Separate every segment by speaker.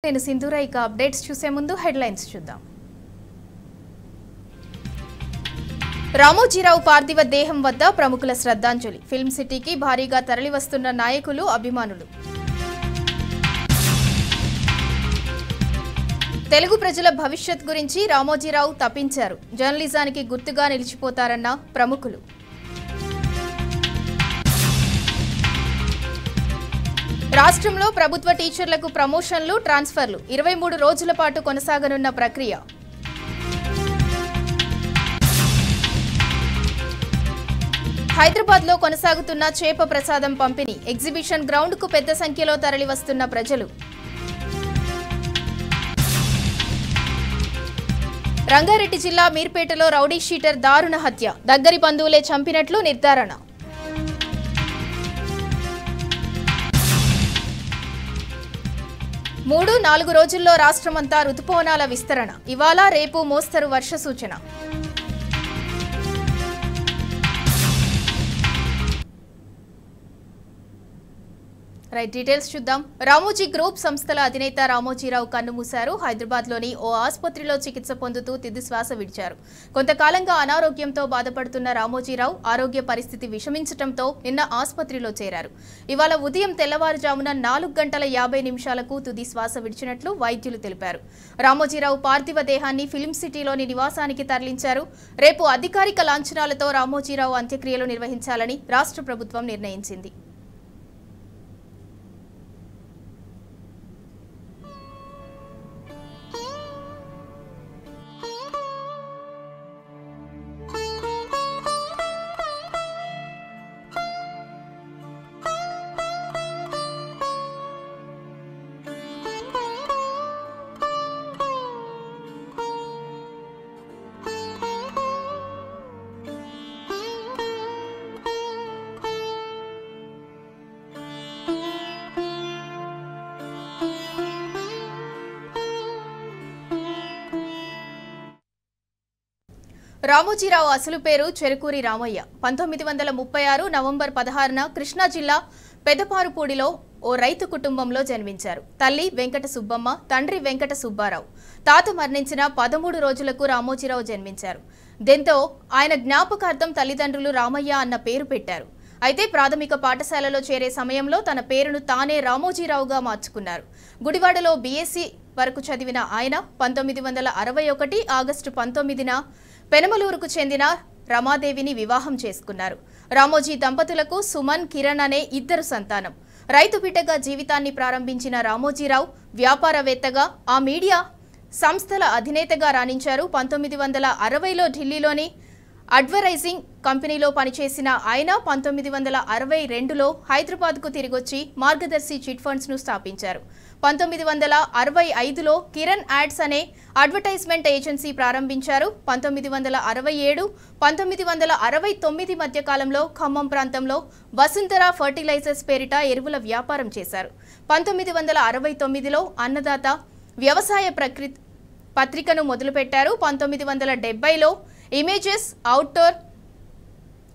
Speaker 1: నేను సింధూరా ఇక అప్డేట్స్ చూసే ముందు హెడ్లైన్స్ చూద్దాం. రామోజీరావు పార్థివ దేహం వద్ద ప్రముఖుల శ్రద్ధాంజలి. ఫిల్మ్ సిటీకి భారీగా తరలివస్తున్న నాయకులు, అభిమానులు. తెలుగు ప్రజల భవిష్యత్ గురించి రామోజీరావు తపించారు. జర్నలిజానికి గుర్తుగా నిలిచిపోతారన్న ప్రముఖులు. రాష్ట్రంలో ప్రభుత్వ టీచర్లకు ప్రమోషన్లు, ట్రాన్స్ఫర్లు 23 రోజుల పాటు కొనసాగనున్న ప్రక్రియ. హైదరాబాద్లో కొనసాగుతున్న చేప ప్రసాదం పంపిణీ. ఎగ్జిబిషన్ గ్రౌండ్కు పెద్ద సంఖ్యలో తరలివస్తున్న ప్రజలు. రంగారెడ్డి జిల్లా మీర్పేటలో రౌడీ షీటర్ దారుణ హత్య. దగ్గరి బంధువులే చంపినట్లు నిర్ధారణ. 3-4 రోజుల్లో రాష్ట్రమంతా రుతుపవనాల విస్తరణ. ఇవాళ రేపు మోస్తరు వర్ష సూచన. రైట్, డీటెయిల్స్ చూద్దాం. రామోజీ గ్రూప్ సంస్థల అధినేత రామోజీరావు కన్నుమూశారు. హైదరాబాద్లోని ఓ ఆసుపత్రిలో చికిత్స పొందుతూ తుది శ్వాస విడిచారు. కొంతకాలంగా అనారోగ్యంతో బాధపడుతున్న రామోజీరావు ఆరోగ్య పరిస్థితి విషమించడంతో నిన్న ఆసుపత్రిలో చేరారు. ఇవాళ ఉదయం తెల్లవారుజామున 4:50 తుది శ్వాస విడిచినట్లు వైద్యులు తెలిపారు. రామోజీరావు పార్థివ దేహాన్ని ఫిల్మ్ సిటీలోని నివాసానికి తరలించారు. రేపు అధికారిక లాంఛనాలతో రామోజీరావు అంత్యక్రియలు నిర్వహించాలని రాష్ట్ర ప్రభుత్వం నిర్ణయించింది. రామోజీరావు అసలు పేరు చెరుకూరి రామయ్య. 1936 నవంబర్ 16న కృష్ణా జిల్లా పెదపారుపూడిలో ఓ రైతు కుటుంబంలో జన్మించారు. తల్లి వెంకట సుబ్బమ్మ, తండ్రి వెంకట సుబ్బారావు. తాత మరణించిన 13 రోజులకు రామోజీరావు జన్మించారు. దీంతో ఆయన జ్ఞాపకార్థం తల్లిదండ్రులు రామయ్య అన్న పేరు పెట్టారు. అయితే ప్రాథమిక పాఠశాలలో చేరే సమయంలో తన పేరును తానే రామోజీరావుగా మార్చుకున్నారు. గుడివాడలో బీఎస్సీ వరకు చదివిన ఆయన 1961 ఆగస్టు 19న పెనమలూరుకు చెందిన రమాదేవిని వివాహం చేసుకున్నారు. రామోజీ దంపతులకు సుమన్, కిరణ్ అనే 2 సంతానం. రైతు బిడ్డగా జీవితాన్ని ప్రారంభించిన రామోజీరావు వ్యాపారవేత్తగా, ఆ మీడియా సంస్థల అధినేతగా రాణించారు. 1960లో ఢిల్లీలోని అడ్వర్టైజింగ్ కంపెనీలో పనిచేసిన ఆయన 1962లో హైదరాబాద్కు తిరిగొచ్చి మార్గదర్శి చిట్ ఫండ్స్ను స్థాపించారు. 1965లో కిరణ్ యాడ్స్ అనే అడ్వర్టైజ్మెంట్ ఏజెన్సీ ప్రారంభించారు. 1967, 1969 మధ్య కాలంలో ఖమ్మం ప్రాంతంలో వసుంధర ఫర్టిలైజర్స్ పేరిట ఎరువుల వ్యాపారం చేశారు. 1969లో అన్నదాత వ్యవసాయ పత్రికను మొదలుపెట్టారు. 1970లో ఇమేజెస్ అవుట్డోర్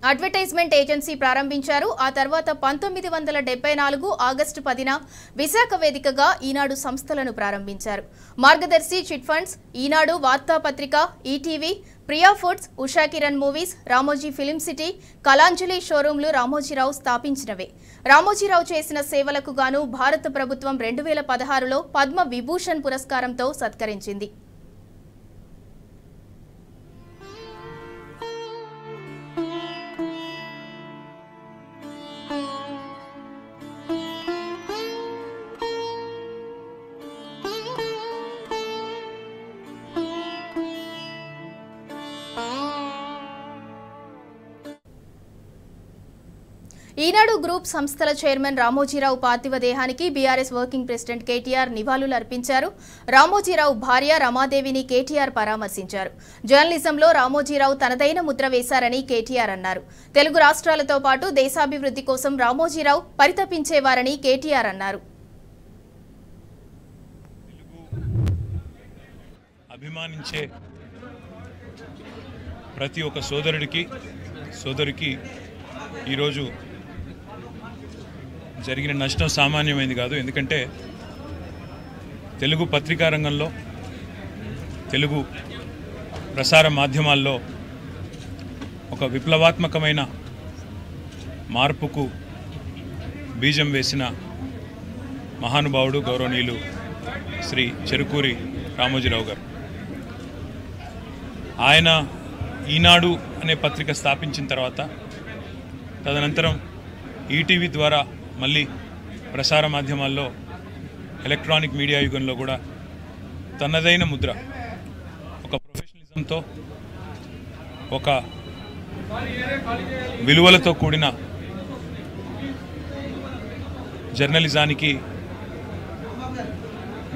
Speaker 1: అడ్వర్టైజ్మెంట్ ఏజెన్సీ ప్రారంభించారు. ఆ తర్వాత 1974 ఆగస్టు 10న విశాఖ వేదికగా ఈనాడు సంస్థలను ప్రారంభించారు. మార్గదర్శి చిట్ ఫండ్స్, ఈనాడు వార్తాపత్రిక, ETV, Priya foods, Usha Kiran movies, Ramoji film city, Kalanjali షోరూంలు రామోజీరావు స్థాపించినవే. రామోజీరావు చేసిన సేవలకు గాను భారత ప్రభుత్వం 2016లో పద్మ విభూషణ్ పురస్కారంతో సత్కరించింది. ఈనాడు గ్రూప్ సంస్థల చైర్మన్ రామోజీరావు పార్థివ దేహానికి బీఆర్ఎస్ వర్కింగ్ ప్రెసిడెంట్ కేటీఆర్ నివాళులు అర్పించారు. రామోజీరావు భార్య రమాదేవిని కేటీఆర్ పరామర్శించారు. జర్నలిజంలో రామోజీరావు తనదైన ముద్ర వేశారని కేటీఆర్ అన్నారు. తెలుగు రాష్ట్రాలతో పాటు దేశాభివృద్ధి కోసం రామోజీరావు పరితపించేవారని కేటీఆర్ అన్నారు.
Speaker 2: అభిమానించే ప్రతి ఒక్క సోదరికి ఈరోజు జరిగిన నష్టం సామాన్యమైనది కాదు. ఎందుకంటే తెలుగు పత్రికా రంగంలో, తెలుగు ప్రసార మాధ్యమాల్లో ఒక విప్లవాత్మకమైన మార్పుకు బీజం వేసిన మహానుభావుడు గౌరవనీయులు శ్రీ చెరుకూరి రామోజీరావు గారు. ఆయన ఈనాడు అనే పత్రిక స్థాపించిన తర్వాత తదనంతరం ఈటీవీ ద్వారా మళ్ళీ ప్రసార మాధ్యమాల్లో ఎలక్ట్రానిక్ మీడియా యుగంలో కూడా తనదైన ముద్ర, ఒక ప్రొఫెషనలిజంతో, ఒక విలువలతో కూడిన జర్నలిజానికి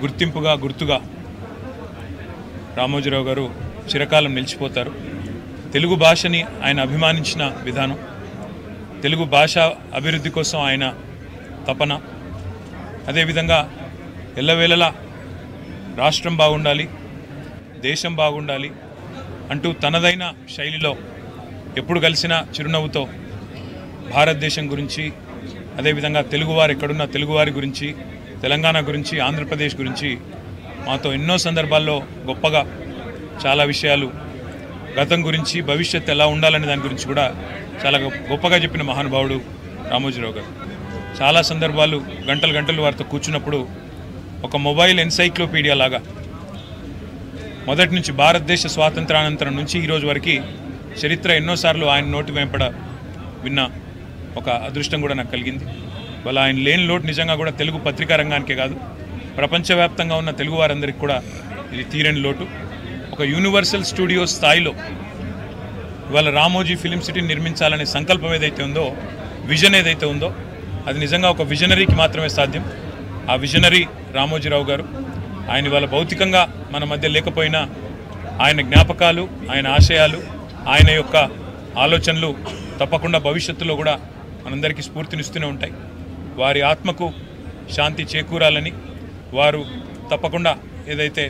Speaker 2: గుర్తుగా రామోజీరావు గారు చిరకాలం నిలిచిపోతారు. తెలుగు భాషని ఆయన అభిమానించిన విధానం, తెలుగు భాష అభివృద్ధి కోసం ఆయన తపన, అదేవిధంగా ఎల్లవేళలా రాష్ట్రం బాగుండాలి, దేశం బాగుండాలి అంటూ తనదైన శైలిలో ఎప్పుడు కలిసినా చిరునవ్వుతో భారతదేశం గురించి, అదేవిధంగా తెలుగువారు ఎక్కడున్న తెలుగువారి గురించి, తెలంగాణ గురించి, ఆంధ్రప్రదేశ్ గురించి మాతో ఎన్నో సందర్భాల్లో గొప్పగా చాలా విషయాలు, గతం గురించి, భవిష్యత్తు ఎలా ఉండాలనే దాని గురించి కూడా చాలా గొప్పగా చెప్పిన మహానుభావుడు రామోజీరావు గారు. చాలా సందర్భాలు గంటలు వారితో కూర్చున్నప్పుడు ఒక మొబైల్ ఎన్సైక్లోపీడియా లాగా మొదటి నుంచి భారతదేశ స్వాతంత్రానంతరం నుంచి ఈరోజు వరకు చరిత్ర ఎన్నోసార్లు ఆయన నోటి వెంపడ విన్న ఒక అదృష్టం కూడా నాకు కలిగింది. వాళ్ళ ఆయన లేని లోటు నిజంగా కూడా తెలుగు పత్రికా రంగానికే కాదు, ప్రపంచవ్యాప్తంగా ఉన్న తెలుగు వారందరికీ కూడా ఇది తీరని లోటు. ఒక యూనివర్సల్ స్టూడియో స్థాయిలో ఇవాళ రామోజీ ఫిలిం సిటీని నిర్మించాలనే సంకల్పం ఏదైతే ఉందో, విజన్ ఏదైతే ఉందో, అది నిజంగా ఒక విజనరీకి మాత్రమే సాధ్యం. ఆ విజనరీ రామోజీరావు గారు. ఆయన ఇవాళ భౌతికంగా మన మధ్య లేకపోయినా ఆయన జ్ఞాపకాలు, ఆయన ఆశయాలు, ఆయన యొక్క ఆలోచనలు తప్పకుండా భవిష్యత్తులో కూడా మనందరికీ స్ఫూర్తినిస్తూనే ఉంటాయి. వారి ఆత్మకు శాంతి చేకూరాలని, వారు తప్పకుండా ఏదైతే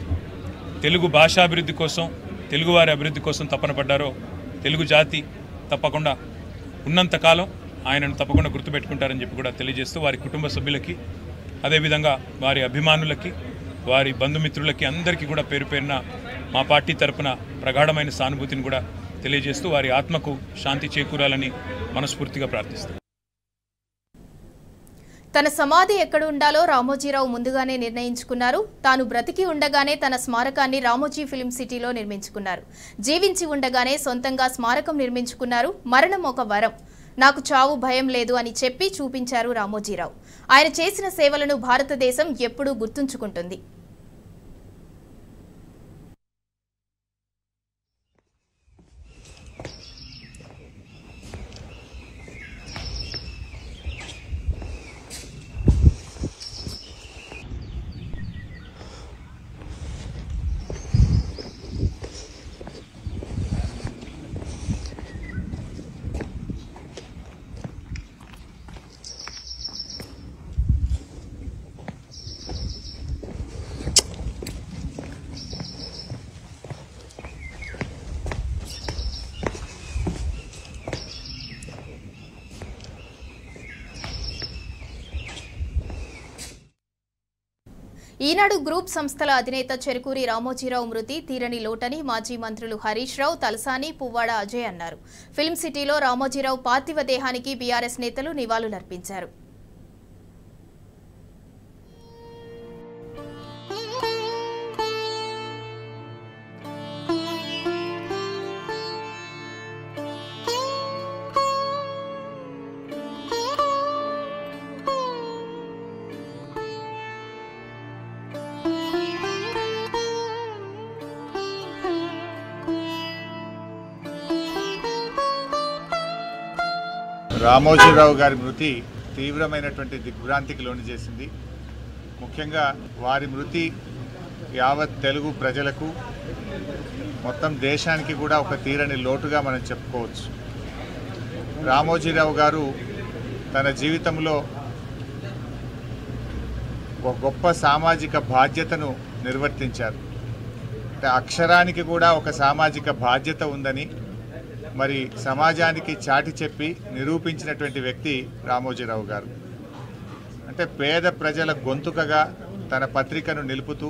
Speaker 2: తెలుగు భాషాభివృద్ధి కోసం, తెలుగువారి అభివృద్ధి కోసం తపన పడ్డారో, తెలుగు జాతి తప్పకుండా ఉన్నంతకాలం ఆయనను తప్పకుండా గుర్తుపెట్టుకుంటారని చెప్పి కూడా తెలియజేస్తూ, వారి కుటుంబ సభ్యులకి, అదేవిధంగా వారి అభిమానులకి, వారి బంధుమిత్రులకి అందరికీ కూడా పేరు పేరున మా పార్టీ తరపున ప్రగాఢమైన సానుభూతిని కూడా తెలియజేస్తూ వారి ఆత్మకు శాంతి చేకూరాలని మనస్ఫూర్తిగా ప్రార్థిస్తాం.
Speaker 1: తన సమాధి ఎక్కడ ఉండాలో రామోజీరావు ముందుగానే నిర్ణయించుకున్నారు. తాను బ్రతికి ఉండగానే తన స్మారకాన్ని రామోజీ ఫిల్మ్ సిటీలో నిర్మించుకున్నారు. జీవించి ఉండగానే సొంతంగా స్మారకం నిర్మించుకున్నారు. మరణం ఒక వరం, నాకు చావు భయం లేదు అని చెప్పి చూపించారు రామోజీరావు. ఆయన చేసిన సేవలను భారతదేశం ఎప్పుడూ గుర్తుంచుకుంటుంది. ఈనాడు గ్రూప్ సంస్థల అధినేత చెరుకూరి రామోజీరావు మృతి తీరని లోటని మాజీ మంత్రులు హరీష్ రావు, తలసాని, పువ్వాడ అజయ్ అన్నారు. ఫిల్మ్ సిటీలో రామోజీరావు పార్థివ దేహానికి బీఆర్ఎస్ నేతలు నివాళులర్పించారు.
Speaker 3: రామోజీరావు గారి మృతి తీవ్రమైనటువంటి దిగ్భ్రాంతికి లోను చేసింది. ముఖ్యంగా వారి మృతి యావత్ తెలుగు ప్రజలకు, మొత్తం దేశానికి కూడా ఒక తీరని లోటుగా మనం చెప్పుకోవచ్చు. రామోజీరావు గారు తన జీవితంలో ఒక గొప్ప సామాజిక బాధ్యతను నిర్వర్తించారు. అంటే అక్షరానికి కూడా ఒక సామాజిక బాధ్యత ఉందని మరి సమాజానికి చాటి చెప్పి నిరూపించినటువంటి వ్యక్తి రామోజీరావు గారు. అంటే పేద ప్రజల గొంతుకగా, తన పత్రికను నిలుపుతూ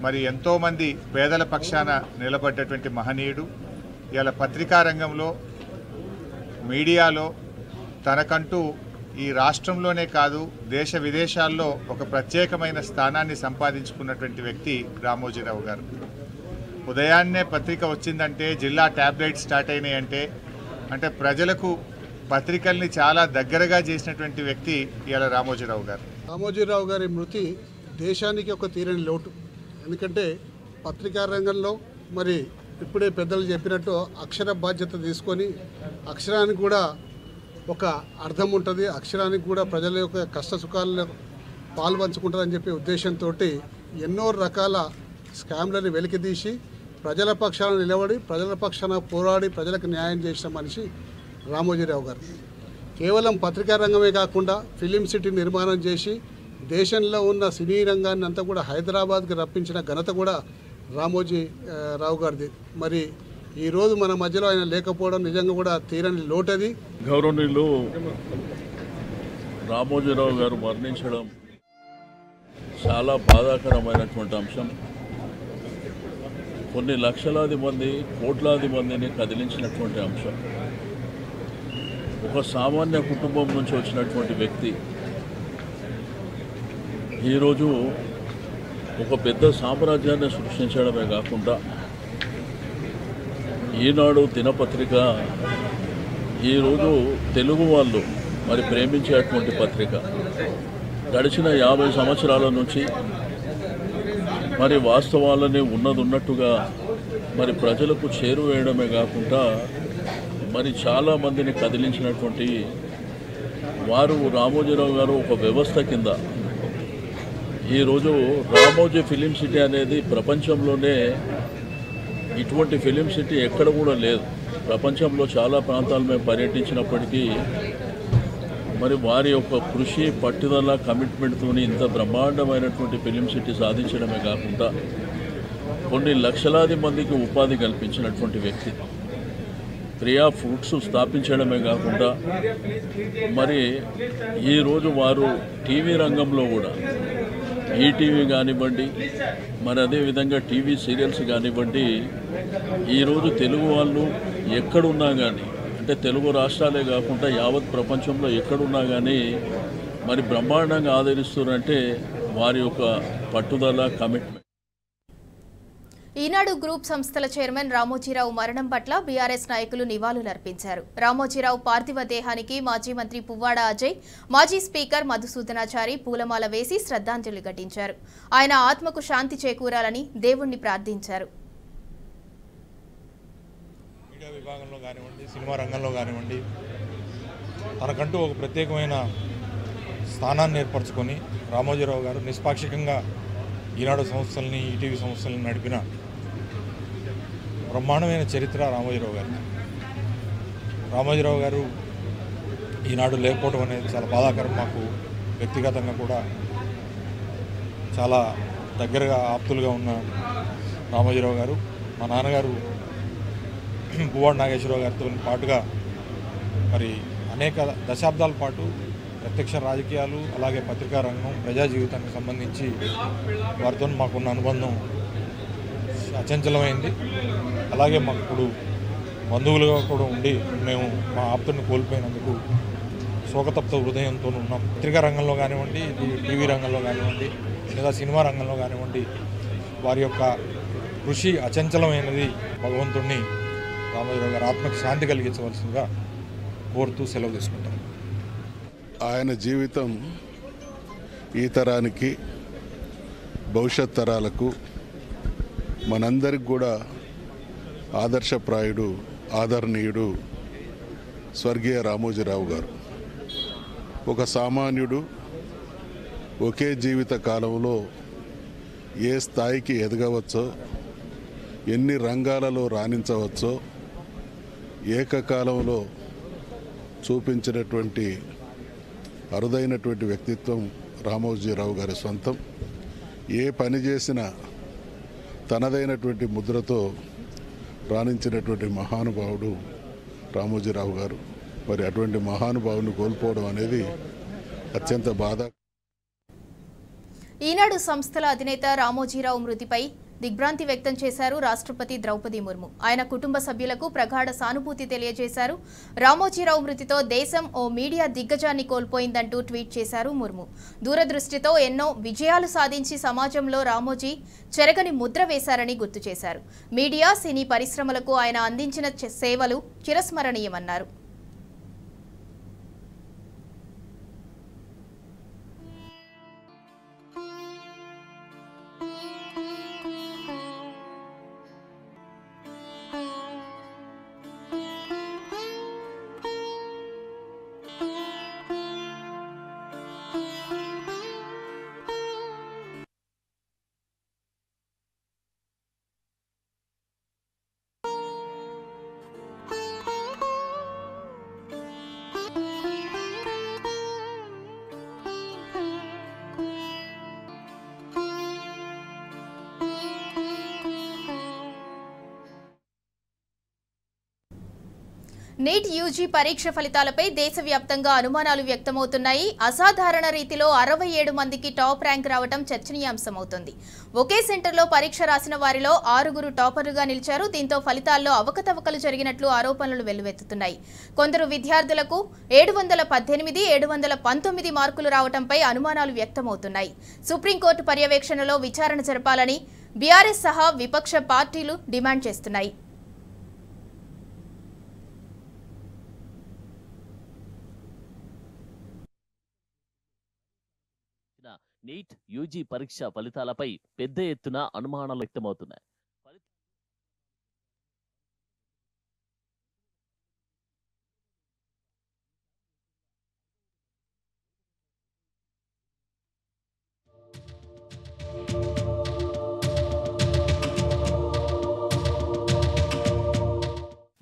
Speaker 3: మరి ఎంతోమంది పేదల పక్షాన నిలబడ్డటువంటి మహనీయుడు. ఇలా పత్రికా రంగంలో మీడియాలో తనకంటూ ఈ రాష్ట్రంలోనే కాదు దేశ విదేశాల్లో ఒక ప్రత్యేకమైన స్థానాన్ని సంపాదించుకున్నటువంటి వ్యక్తి రామోజీరావు గారు. ఉదయాన్నే పత్రిక వచ్చిందంటే జిల్లా ట్యాబ్లెట్ స్టార్ట్ అయినాయంటే అంటే ప్రజలకు పత్రికల్ని చాలా దగ్గరగా చేసినటువంటి వ్యక్తి ఇలా రామోజీరావు గారు.
Speaker 4: రామోజీరావు గారి మృతి దేశానికి ఒక తీరని లోటు. ఎందుకంటే పత్రికా రంగంలో మరి ఇప్పుడే పెద్దలు చెప్పినట్టు అక్షర బాధ్యత తీసుకొని అక్షరానికి కూడా ఒక అర్థం ఉంటుంది, అక్షరానికి కూడా ప్రజల యొక్క కష్ట సుఖాల్లో పాల్పంచుకుంటారని చెప్పే ఉద్దేశంతో ఎన్నో రకాల స్కామ్లను వెలికితీసి ప్రజల పక్షాన నిలబడి ప్రజల పక్షాన పోరాడి ప్రజలకు న్యాయం చేసిన మనిషి రామోజీరావు గారు. కేవలం పత్రికా రంగమే కాకుండా ఫిలిం సిటీ నిర్మాణం చేసి దేశంలో ఉన్న సినీ రంగాన్ని అంతా కూడా హైదరాబాద్కి రప్పించిన ఘనత కూడా రామోజీరావు గారిది. మరి ఈరోజు మన మధ్యలో ఆయన లేకపోవడం నిజంగా కూడా తీరని లోటది.
Speaker 5: గౌరవనీయులు రామోజీరావు గారు మరణించడం చాలా బాధాకరమైనటువంటి అంశం. కొన్ని లక్షలాది మంది కోట్లాది మందిని కదిలించినటువంటి అంశం. ఒక సామాన్య కుటుంబం నుంచి వచ్చినటువంటి వ్యక్తి ఈరోజు ఒక పెద్ద సామ్రాజ్యాన్ని సృష్టించడమే కాకుండా ఈనాడు దినపత్రిక ఈరోజు తెలుగు వాళ్ళు మరి ప్రేమించేటువంటి పత్రిక. గడిచిన 50 సంవత్సరాల నుంచి మరి వాస్తవాలని ఉన్నట్టుగా మరి ప్రజలకు చేరువేయడమే కాకుండా మరి చాలామందిని కదిలించినటువంటి వారు రామోజీరావు గారు ఒక వ్యవస్థ కింద ఈరోజు రామోజీ ఫిలిం సిటీ అనేది ప్రపంచంలోనే ఇటువంటి ఫిలిం సిటీ ఎక్కడ కూడా లేదు. ప్రపంచంలో చాలా ప్రాంతాలు మేము పర్యటించినప్పటికీ మరి వారి యొక్క కృషి పట్టుదల కమిట్మెంట్తో ఇంత బ్రహ్మాండమైనటువంటి ఫిలిం సిటీ సాధించడమే కాకుండా కొన్ని లక్షలాది మందికి ఉపాధి కల్పించినటువంటి వ్యక్తి. ప్రియా ఫుడ్స్ స్థాపించడమే కాకుండా మరి ఈరోజు వారు టీవీ రంగంలో కూడా ఈటీవీ కానివ్వండి మరి అదేవిధంగా టీవీ సీరియల్స్ కానివ్వండి ఈరోజు తెలుగు వాళ్ళు ఎక్కడున్నా కానీ అంటే తెలుగు రాష్ట్రాలే కాకుండా యావత్ ప్రపంచంలో ఎక్కడున్నా కానీ మరి బ్రహ్మాండంగా ఆదరిస్తున్నారంటే వారి యొక్క పట్టుదల కమిట్మెంట్.
Speaker 1: ఈనాడు గ్రూప్ సంస్థల చైర్మన్ రామోజీరావు మరణం పట్ల బీఆర్ఎస్ నాయకులు నివాళులర్పించారు. రామోజీరావు పార్థివ దేహానికి మాజీ మంత్రి పువ్వాడ అజయ్, మాజీ స్పీకర్ మధుసూదనాచారి పూలమాల వేసి శ్రద్ధాంజలి ఘటించారు. ఆయన ఆత్మకు శాంతి చేకూరాలని దేవుణ్ణి ప్రార్థించారు.
Speaker 6: మీడియా విభాగంలో కానివ్వండి, సినిమా రంగంలో కానివ్వండి తనకంటూ ఒక ప్రత్యేకమైన స్థానాన్ని ఏర్పరచుకొని రామోజీరావు గారు నిష్పాక్షికంగా ఈనాడు సంస్థల్ని ఈటీవీ సంస్థల్ని నడిపిన బ్రహ్మాండమైన చరిత్ర రామోజీరావు గారు. రామోజీరావు గారు ఈనాడు లేకపోవడం అనేది చాలా బాధాకరం. మాకు వ్యక్తిగతంగా కూడా చాలా దగ్గరగా ఆప్తులుగా ఉన్న రామోజీరావు గారు మా నాన్నగారు పువ్వాడ నాగేశ్వరరావు గారితో పాటుగా మరి అనేక దశాబ్దాల పాటు ప్రత్యక్ష రాజకీయాలు అలాగే పత్రికా రంగం ప్రజా జీవితానికి సంబంధించి వారితో మాకున్న అనుబంధం అచంచలమైంది. అలాగే మాకు ఇప్పుడు బంధువులుగా కూడా ఉండి మేము మా ఆప్తుని కోల్పోయినందుకు శోకతప్త హృదయంతో ఉన్నాం. పత్రికా రంగంలో కానివ్వండి, టీవీ రంగంలో కానివ్వండి, లేదా సినిమా రంగంలో కానివ్వండి వారి యొక్క కృషి అచంచలమైనది. భగవంతుడిని రామోజీరావు గారి ఆత్మకి శాంతి కలిగించవలసిందిగా కోరుతూ సెలవు తీసుకుంటాం.
Speaker 7: ఆయన జీవితం ఈ తరానికి భవిష్యత్ తరాలకు మనందరికి కూడా ఆదర్శప్రాయుడు ఆదరణీయుడు స్వర్గీయ రామోజీరావు గారు. ఒక సామాన్యుడు ఒకే జీవిత కాలంలో ఏ స్థాయికి ఎదగవచ్చో, ఎన్ని రంగాలలో రాణించవచ్చో ఏకకాలంలో చూపించినటువంటి అరుదైనటువంటి వ్యక్తిత్వం రామోజీరావు గారి సొంతం. ఏ పని చేసినా తనదైనటువంటి ముద్రతో రాణించినటువంటి మహానుభావుడు రామోజీరావు గారు. మరి అటువంటి మహానుభావుని కోల్పోవడం అనేది అత్యంత బాధ.
Speaker 1: ఈనాడు సంస్థల అధినేత రామోజీరావు మృతిపై దిగ్భ్రాంతి వ్యక్తం చేశారు రాష్ట్రపతి ద్రౌపది ముర్ము. ఆయన కుటుంబ సభ్యులకు ప్రగాఢ సానుభూతి తెలియజేశారు. రామోజీరావు మృతితో దేశం ఓ మీడియా దిగ్గజాన్ని కోల్పోయిందంటూ ట్వీట్ చేశారు ముర్ము. దూరదృష్టితో ఎన్నో విజయాలు సాధించి సమాజంలో రామోజీ చెరగని ముద్ర వేశారని గుర్తు చేశారు. మీడియా, సినీ పరిశ్రమలకు ఆయన అందించిన సేవలు చిరస్మరణీయమన్నారు. నీట్ యూజీ పరీక్ష ఫలితాలపై దేశవ్యాప్తంగా అనుమానాలు వ్యక్తమవుతున్నాయి. అసాధారణ రీతిలో 67 మందికి టాప్ ర్యాంక్ రావడం చర్చనీయాంశమవుతోంది. ఒకే సెంటర్లో పరీక్ష రాసిన వారిలో 6గురు టాపర్లుగా నిలిచారు. దీంతో ఫలితాల్లో అవకతవకలు జరిగినట్లు ఆరోపణలు వెల్లువెత్తుతున్నాయి. కొందరు విద్యార్థులకు 718, 719 మార్కులు రావడంపై అనుమానాలు వ్యక్తమవుతున్నాయి. సుప్రీంకోర్టు పర్యవేక్షణలో విచారణ జరపాలని బీఆర్ఎస్ సహా విపక్ష పార్టీలు డిమాండ్ చేస్తున్నాయి.
Speaker 8: నీట్ యూజీ పరీక్ష ఫలితాలపై పెద్ద ఎత్తున అనుమానాలు వ్యక్తమవుతున్నాయి.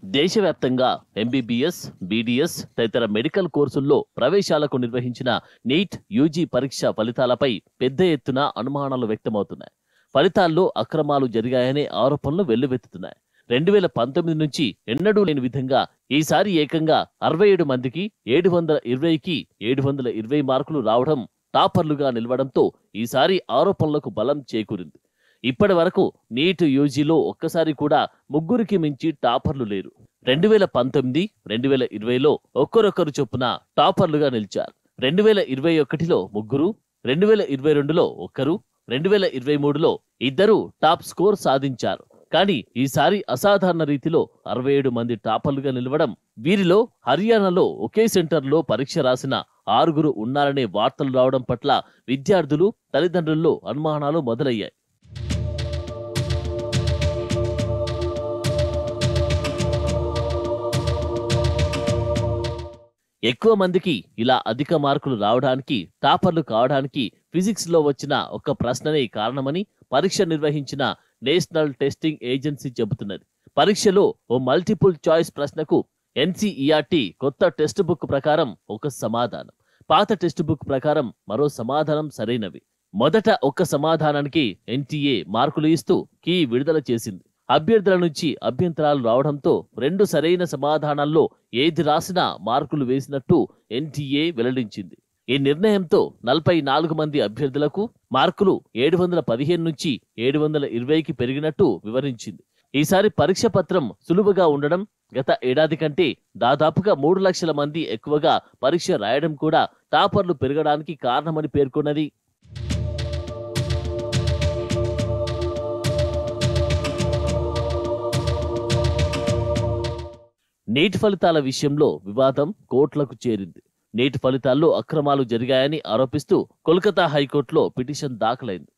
Speaker 8: దేశవ్యాప్తంగా ఎంబీబీఎస్, బీడీఎస్ తదితర మెడికల్ కోర్సుల్లో ప్రవేశాలకు నిర్వహించిన నీట్ యూజీ పరీక్ష ఫలితాలపై పెద్ద ఎత్తున అనుమానాలు వ్యక్తమవుతున్నాయి. ఫలితాల్లో అక్రమాలు జరిగాయనే ఆరోపణలు వెల్లువెత్తుతున్నాయి. 2019 నుంచి ఎన్నడూ లేని విధంగా ఈసారి ఏకంగా 67 మందికి 720కి 720 మార్కులు రావడం, టాపర్లుగా నిలవడంతో ఈసారి ఆరోపణలకు బలం చేకూరింది. ఇప్పటి వరకు నీట్ యూజీలో ఒక్కసారి కూడా 3కి మించి టాపర్లు లేరు. 2019, 2020లో ఒక్కరొక్కరు చొప్పున టాపర్లుగా నిలిచారు. 2021లో 3, 2022లో 1, 2023లో 2 టాప్ స్కోర్ సాధించారు. కానీ ఈసారి అసాధారణ రీతిలో 67 మంది టాపర్లుగా నిలవడం, వీరిలో హర్యానాలో ఒకే సెంటర్లో పరీక్ష రాసిన 6గురు ఉన్నారనే వార్తలు రావడం పట్ల విద్యార్థులు, తల్లిదండ్రుల్లో అనుమానాలు మొదలయ్యాయి. ఎక్కువ మందికి ఇలా అధిక మార్కులు రావడానికి, టాపర్లు కావడానికి ఫిజిక్స్ లో వచ్చిన ఒక ప్రశ్ననే కారణమని పరీక్ష నిర్వహించిన నేషనల్ టెస్టింగ్ ఏజెన్సీ చెబుతున్నది. పరీక్షలో ఓ మల్టిపుల్ చాయిస్ ప్రశ్నకు ఎన్సీఈఆర్టీ కొత్త టెక్స్ట్ బుక్ ప్రకారం ఒక సమాధానం, పాత టెక్స్ట్ బుక్ ప్రకారం మరో సమాధానం సరైనవి. మొదట ఒక్క సమాధానానికి ఎన్టీఏ మార్కులు ఇస్తూ కీ విడుదల చేసింది. అభ్యర్థుల నుంచి అభ్యంతరాలు రావడంతో 2 సరైన సమాధానాల్లో ఏది రాసినా మార్కులు వేసినట్టు ఎన్టీఏ వెల్లడించింది. ఈ నిర్ణయంతో 44 మంది అభ్యర్థులకు మార్కులు 715 నుంచి 720కి పెరిగినట్టు వివరించింది. ఈసారి పరీక్ష పత్రం సులువుగా ఉండడం, గత ఏడాది కంటే దాదాపుగా 3 లక్షల మంది ఎక్కువగా పరీక్ష రాయడం కూడా టాపర్లు పెరగడానికి కారణమని పేర్కొన్నది. నీట్ ఫలితాల విషయంలో వివాదం కోర్టులకు చేరింది. నీట్ ఫలితాల్లో అక్రమాలు జరిగాయని ఆరోపిస్తూ కోల్కతా హైకోర్టులో పిటిషన్ దాఖలైంది.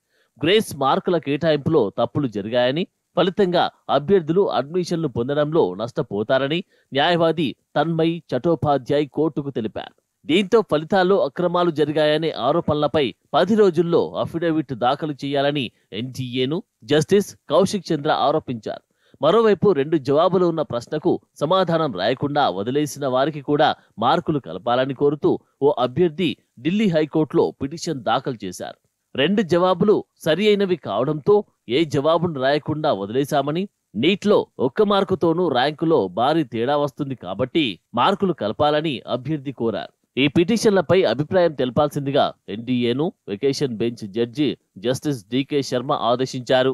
Speaker 8: గ్రేస్ మార్కుల కేటాయింపులో తప్పులు జరిగాయని, ఫలితంగా అభ్యర్థులు అడ్మిషన్లు పొందడంలో నష్టపోతారని న్యాయవాది తన్మయ్ చటోపాధ్యాయ్ కోర్టుకు తెలిపారు. దీంతో ఫలితాల్లో అక్రమాలు జరిగాయనే ఆరోపణలపై 10 రోజుల్లో అఫిడవిట్ దాఖలు చేయాలని ఎన్టీఏను జస్టిస్ కౌశిక్ చంద్ర ఆరోపించారు. మరోవైపు 2 జవాబులు ఉన్న ప్రశ్నకు సమాధానం రాయకుండా వదిలేసిన వారికి కూడా మార్కులు కలపాలని కోరుతూ ఓ అభ్యర్థి ఢిల్లీ హైకోర్టులో పిటిషన్ దాఖలు చేశారు. 2 జవాబులు సరి అయినవి కావడంతో ఏ జవాబును రాయకుండా వదిలేశామని, నీట్లో 1 మార్కుతోనూ ర్యాంకులో భారీ తేడా వస్తుంది కాబట్టి మార్కులు కలపాలని అభ్యర్థి కోరారు. ఈ పిటిషన్లపై అభిప్రాయం తెలపాల్సిందిగా ఎన్డీఏను vacation bench judge justice D K Sharma ఆదేశించారు.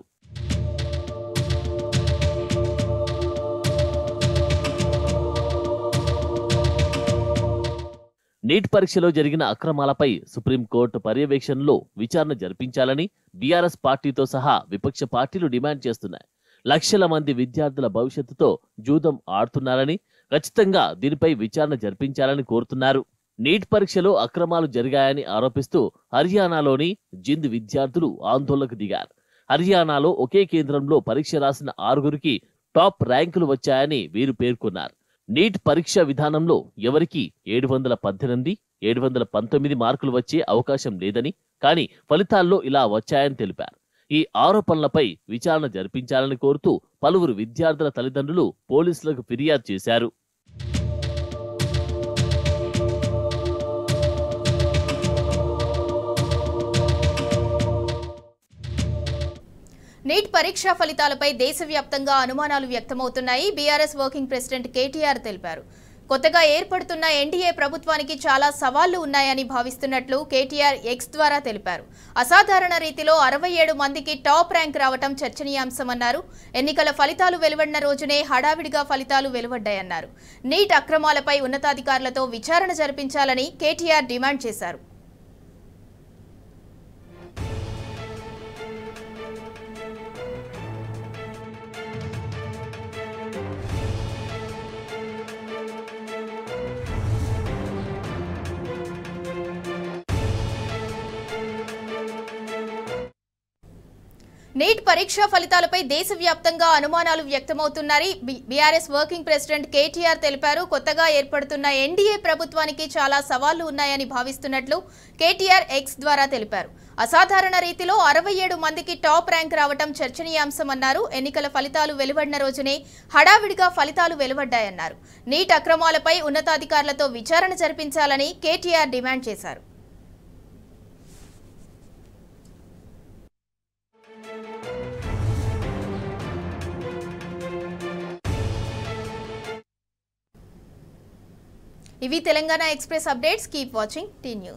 Speaker 8: నీట్ పరీక్షలో జరిగిన అక్రమాలపై సుప్రీంకోర్టు పర్యవేక్షణలో విచారణ జరిపించాలని బీఆర్ఎస్ పార్టీతో సహా విపక్ష పార్టీలు డిమాండ్ చేస్తున్నాయి. లక్షల మంది విద్యార్థుల భవిష్యత్తుతో జూదం ఆడుతున్నారని, ఖచ్చితంగా దీనిపై విచారణ జరిపించాలని కోరుతున్నారు. నీట్ పరీక్షలో అక్రమాలు జరిగాయని ఆరోపిస్తూ హర్యానాలోని జింద్ విద్యార్థులు ఆందోళనకు దిగారు. హర్యానాలో ఒకే కేంద్రంలో పరీక్ష రాసిన 6గురికి టాప్ ర్యాంకులు వచ్చాయని వీరు పేర్కొన్నారు. నీట్ పరీక్ష విధానంలో ఎవరికీ 718, 719 మార్కులు వచ్చే అవకాశం లేదని, కానీ ఫలితాల్లో ఇలా వచ్చాయని తెలిపారు. ఈ ఆరోపణలపై విచారణ జరిపించాలని కోరుతూ పలువురు విద్యార్థుల తల్లిదండ్రులు పోలీసులకు ఫిర్యాదు చేశారు.
Speaker 1: నీట్ పరీక్షా ఫలితాలపై దేశవ్యాప్తంగా అనుమానాలు వ్యక్తమవుతున్నాయి. బీఆర్ఎస్ వర్కింగ్ ప్రెసిడెంట్ కేటీఆర్ తెలిపారు. కొత్తగా ఏర్పడుతున్న ఎన్డీఏ ప్రభుత్వానికి చాలా సవాళ్లు ఉన్నాయని భావిస్తున్నట్లు కేటీఆర్ ఎక్స్ ద్వారా తెలిపారు. అసాధారణ రీతిలో 67 మందికి టాప్ ర్యాంక్ రావటం చర్చనీయాంశమన్నారు. ఎన్నికల ఫలితాలు వెలువడిన రోజునే హడావిడిగా ఫలితాలు వెలువడ్డాయన్నారు. నీట్ అక్రమాలపై ఉన్నతాధికారులతో విచారణ జరిపించాలని కేటీఆర్ డిమాండ్ చేశారు. నీట్ పరీక్షా ఫలితాలపై దేశవ్యాప్తంగా అనుమానాలు వ్యక్తమవుతున్నాయి. బీఆర్ఎస్ వర్కింగ్ ప్రెసిడెంట్ కేటీఆర్ తెలిపారు. కొత్తగా ఏర్పడుతున్న ఎన్డీఏ ప్రభుత్వానికి చాలా సవాళ్లు ఉన్నాయని భావిస్తున్నట్లు కేటీఆర్ ఎక్స్ ద్వారా తెలిపారు. అసాధారణ రీతిలో 67 మందికి టాప్ ర్యాంక్ రావటం చర్చనీయాంశమన్నారు. ఎన్నికల ఫలితాలు వెలువడిన రోజునే హడావిడిగా ఫలితాలు వెలువడ్డాయన్నారు. నీట్ అక్రమాలపై ఉన్నతాధికారులతో విచారణ జరిపించాలని కేటీఆర్ డిమాండ్ చేశారు. ఇవి Telangana express updates. Keep watching tea news.